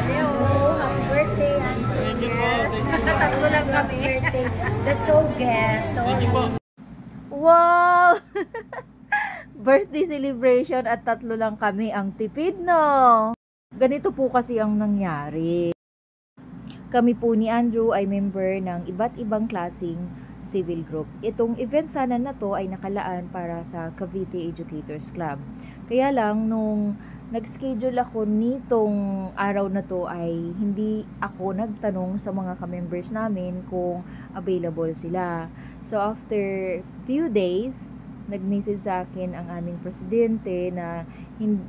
Hello, happy birthday, Andrew. Yes, tatlo lang kami. Birthday. The sole guest. Wow! Birthday celebration at tatlo lang kami, ang tipid, no? Ganito po kasi ang nangyari. Kami po ni Andrew ay member ng iba't ibang klaseng civil group. Itong event sana na to ay nakalaan para sa Cavite Educators Club. Kaya lang, nung nag-schedule ako nitong araw na to ay hindi ako nagtanong sa mga ka-members namin kung available sila. So after few days, nag-message sa akin ang aming presidente na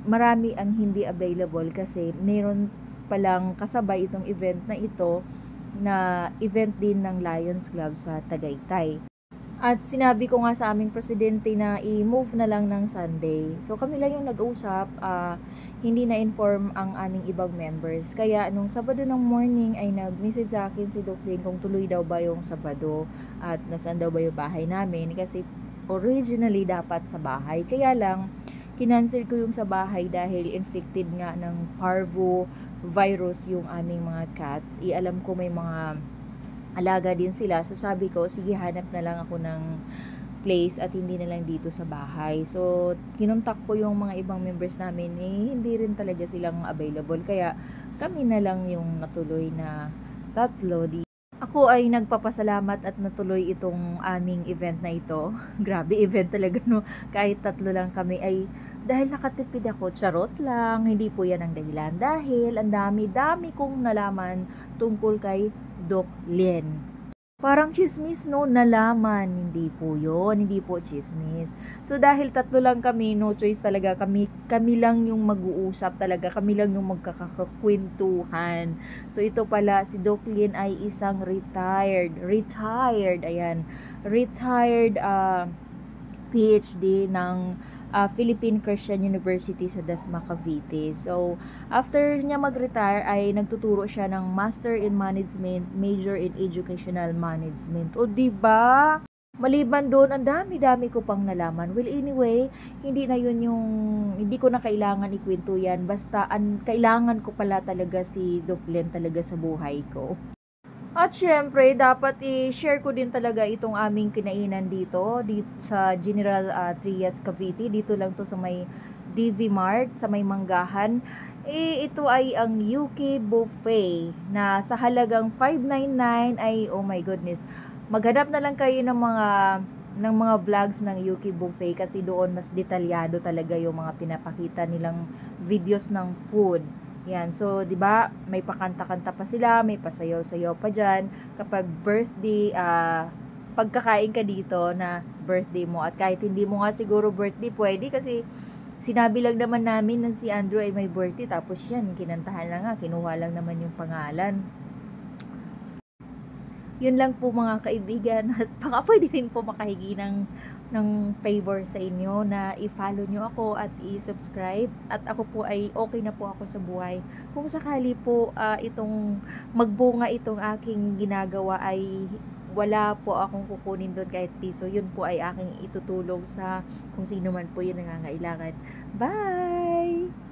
marami ang hindi available kasi mayroon palang kasabay itong event na ito na event din ng Lions Club sa Tagaytay. At sinabi ko nga sa aming presidente na i-move na lang ng Sunday. So kami lang yung nag-usap, hindi na-inform ang aming ibang members. Kaya nung Sabado ng morning ay nag-message sa akin si Doclin kung tuloy daw ba yung Sabado at nasaan daw ba yung bahay namin. Kasi originally dapat sa bahay. Kaya lang, kinancel ko yung sa bahay dahil infected nga ng parvo virus yung aming mga cats. Alam ko may mga alaga din sila. So sabi ko, sige hanap na lang ako ng place at hindi na lang dito sa bahay. So kinontak ko yung mga ibang members namin, hindi rin talaga silang available. Kaya kami na lang yung natuloy na tatlo. Ako ay nagpapasalamat at natuloy itong aming event na ito. Grabe event talaga, no? Kahit tatlo lang kami ay dahil nakatipid ako, charot lang, hindi po yan ang dahilan. Dahil ang dami-dami kong nalaman tungkol kay Doc Lien. Parang chismis, no? Nalaman. Hindi po yun. Hindi po chismis. So, dahil tatlo lang kami, no choice talaga. Kami lang yung mag-uusap talaga. Kami lang yung magkakakwentuhan. So, ito pala, si Doc Lien ay isang retired, ayan, retired PhD ng Philippine Christian University sa Dasma, Cavite. So, after niya mag-retire ay nagtuturo siya ng Master in Management, Major in Educational Management. O, diba? Maliban doon, ang dami-dami ko pang nalaman. Well, anyway, hindi ko na kailangan ikwento yan. Basta, kailangan ko pala talaga si Doc Lien talaga sa buhay ko. At syempre, dapat i-share ko din talaga itong aming kinainan dito sa General Trias, Cavite. Dito lang to sa may DV Mart, sa may Manggahan. Ito ay ang UK Buffet na sa halagang 599 ay, oh my goodness, maghanap na lang kayo ng mga vlogs ng UK Buffet kasi doon mas detalyado talaga yung mga pinapakita nilang videos ng food. Yan, so 'di ba, may pakanta-kanta pa sila, may pasayaw-sayaw pa diyan kapag birthday, pagkakain ka dito na birthday mo at kahit hindi mo nga siguro birthday pwede kasi sinabi lang naman namin na si Andrew ay may birthday tapos yan, kinantahan lang nga, kinuha lang naman yung pangalan. Yun lang po mga kaibigan at baka pwede rin po makahingi ng favor sa inyo na i-follow nyo ako at i-subscribe at ako po ay okay na po ako sa buhay. Kung sakali po itong magbunga itong aking ginagawa ay wala po akong kukunin doon kahit piso, yun po ay aking itutulong sa kung sino man po yung nangangailangan. Bye!